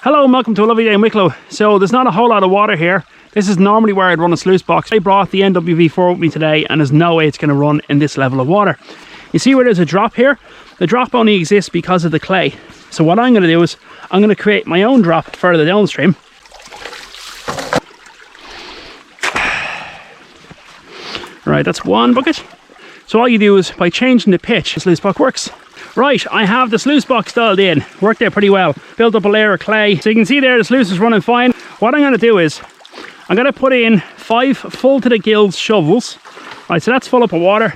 Hello and welcome to a lovely day in Wicklow. So there's not a whole lot of water here. This is normally where I'd run a sluice box. I brought the NWV4 with me today and there's no way it's going to run in this level of water. You see where there's a drop here? The drop only exists because of the clay. So what I'm going to do is I'm going to create my own drop further downstream. Right, that's one bucket. So all you do is by changing the pitch, the sluice box works. Right, I have the sluice box dialed in. Worked out pretty well. Built up a layer of clay. So you can see there the sluice is running fine. What I'm going to do is I'm going to put in 5 full to the gills shovels. Right, so that's full up of water.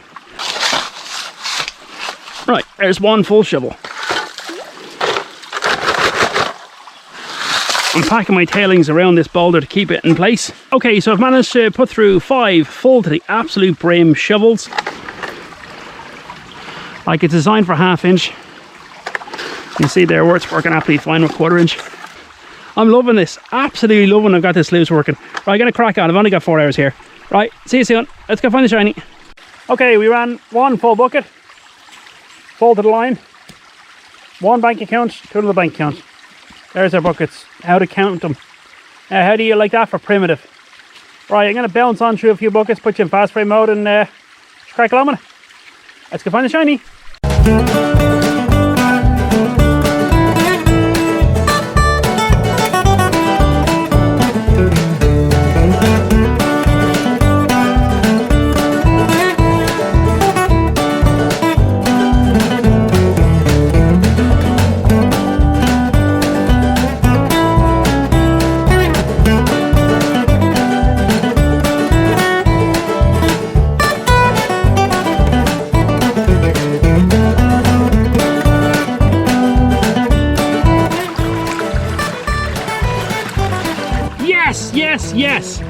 Right, there's one full shovel. I'm packing my tailings around this boulder to keep it in place. Okay, so I've managed to put through 5 full to the absolute brim shovels. Like it's designed for 1/2 inch. You can see there where it's working absolutely fine with 1/4 inch. I'm loving this, absolutely loving I've got this sluice working. Right, I'm gonna crack on, I've only got 4 hours here. Right, see you soon, let's go find the shiny. Okay, we ran 1 full bucket, full to the line, 1 bank account, 2 to the bank account. There's our buckets, how to count them. How do you like that for primitive? Right, I'm gonna bounce on through a few buckets, put you in fast frame mode and crack along with it. Let's go find the shiny. Yes,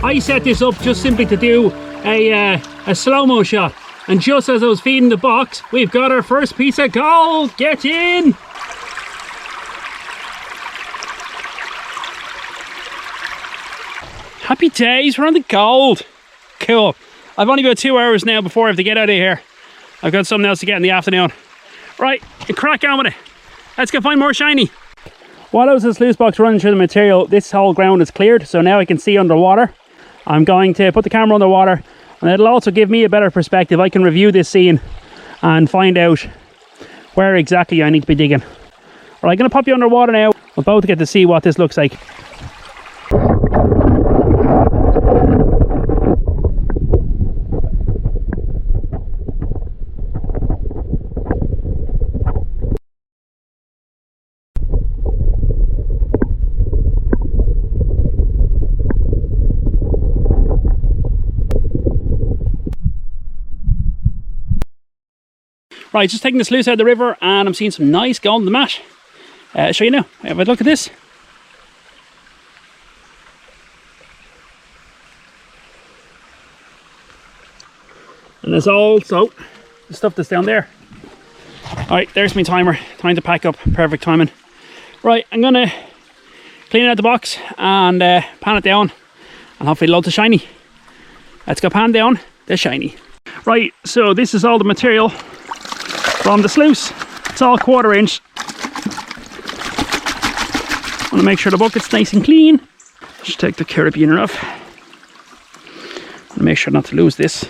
I set this up just simply to do a slow-mo shot, and just as I was feeding the box, we've got our first piece of gold. Get in! Happy days, we're on the gold. Cool. I've only got 2 hours now before I have to get out of here. I've got something else to get in the afternoon. Right, crack on with it. Let's go find more shiny. While I was in the sluice box running through the material, this whole ground is cleared, so now I can see underwater. I'm going to put the camera underwater, and it'll also give me a better perspective. I can review this scene and find out where exactly I need to be digging. Right, I'm going to pop you underwater now. We'll both get to see what this looks like. Right, just taking the sluice out of the river and I'm seeing some nice gold in the mat. I'll show you now. Have a look at this. And there's also the stuff that's down there. Alright, there's my timer. Time to pack up. Perfect timing. Right, I'm going to clean out the box and pan it down and hopefully load the shiny. Let's go pan down the shiny. Right, so this is all the material from the sluice. It's all 1/4 inch. Want to make sure the bucket's nice and clean. Just take the carabiner off. Want to make sure not to lose this.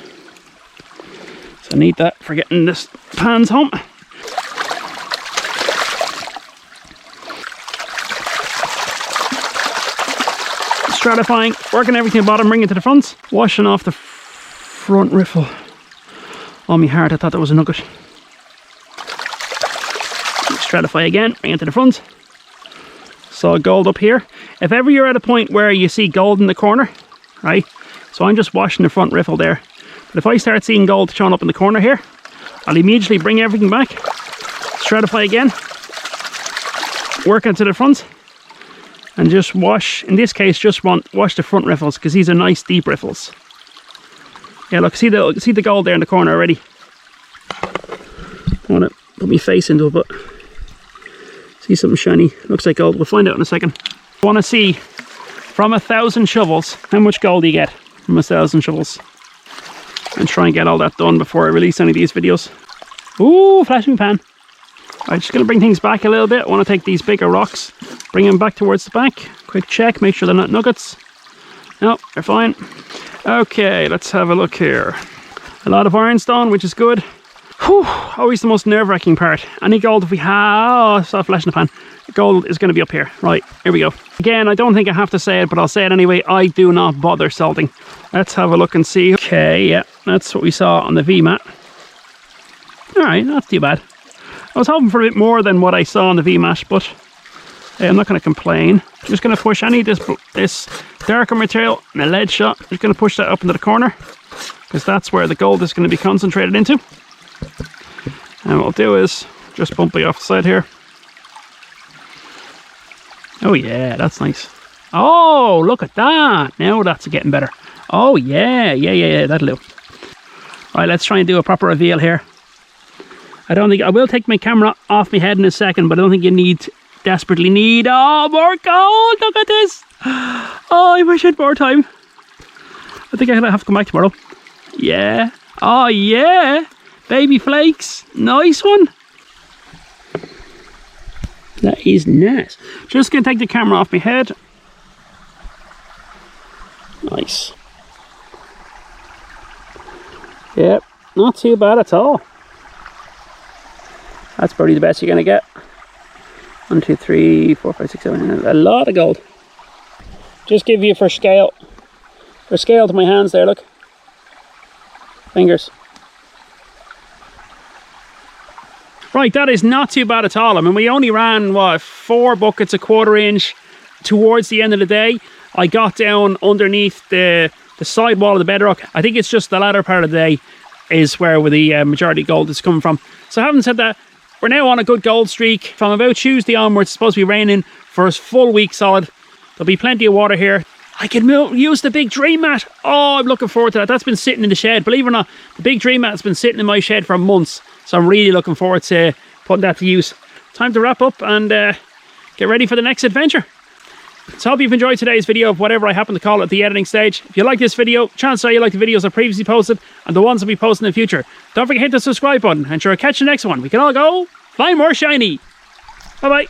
So I need that for getting this pans home. Stratifying, working everything at the bottom, bringing it to the front. Washing off the front riffle. Oh, my heart, I thought that was a nugget. Stratify again, bring it to the front. Saw gold up here. If ever you're at a point where you see gold in the corner, right, so I'm just washing the front riffle there, but if I start seeing gold showing up in the corner here, I'll immediately bring everything back, stratify again, work it to the front, and just wash, in this case just wash the front riffles, because these are nice deep riffles. Yeah, look, see the gold there in the corner already. I want to put my face into it, but see something shiny, looks like gold. We'll find out in a second. I want to see from 1,000 shovels how much gold you get from 1,000 shovels, and try and get all that done before I release any of these videos. Ooh, flashing pan. I'm just going to bring things back a little bit. I want to take these bigger rocks, bring them back towards the back. Quick check, make sure they're not nuggets. No, they're fine. Okay, let's have a look here. A lot of ironstone, which is good. Whew, always the most nerve-wracking part. Any gold if we have... Oh, stop flash in the pan. Gold is going to be up here. Right, here we go. Again, I don't think I have to say it, but I'll say it anyway. I do not bother salting. Let's have a look and see. Okay, yeah, that's what we saw on the VMAT. Alright, not too bad. I was hoping for a bit more than what I saw on the VMAT, but I'm not going to complain. I'm just going to push any of this darker material and a lead shot. I'm just going to push that up into the corner, because that's where the gold is going to be concentrated into. And what I'll do is just bump it off the side here. Oh yeah, that's nice. Oh, look at that. Now that's getting better. Oh yeah, that'll do. Right, let's try and do a proper reveal here. I don't think, I will take my camera off my head in a second, but I don't think you desperately need, oh, more gold, look at this. Oh, I wish I had more time. I think I have to come back tomorrow. Yeah. Oh yeah. Baby flakes. Nice one. That is nice. Just going to take the camera off my head. Nice. Yep, not too bad at all. That's probably the best you're going to get. 1, 2, 3, 4, 5, 6, 7, 8. A lot of gold. Just give you for scale. For scale to my hands there, look. Fingers. Right, that is not too bad at all. I mean, we only ran, what, 4 buckets, a 1/4 inch towards the end of the day. I got down underneath the side wall of the bedrock. I think it's just the latter part of the day is where the majority of gold is coming from. So having said that, we're now on a good gold streak. From about Tuesday onwards, it's supposed to be raining for a full week solid. There'll be plenty of water here. I can use the big dream mat. Oh, I'm looking forward to that. That's been sitting in the shed. Believe it or not, the big dream mat's been sitting in my shed for months. So I'm really looking forward to putting that to use. Time to wrap up and get ready for the next adventure. So I hope you've enjoyed today's video of whatever I happen to call it at the editing stage. If you like this video, chances are you like the videos I previously posted and the ones I'll be posting in the future. Don't forget to hit the subscribe button and sure, I'll catch you next one. We can all go find more shiny. Bye bye.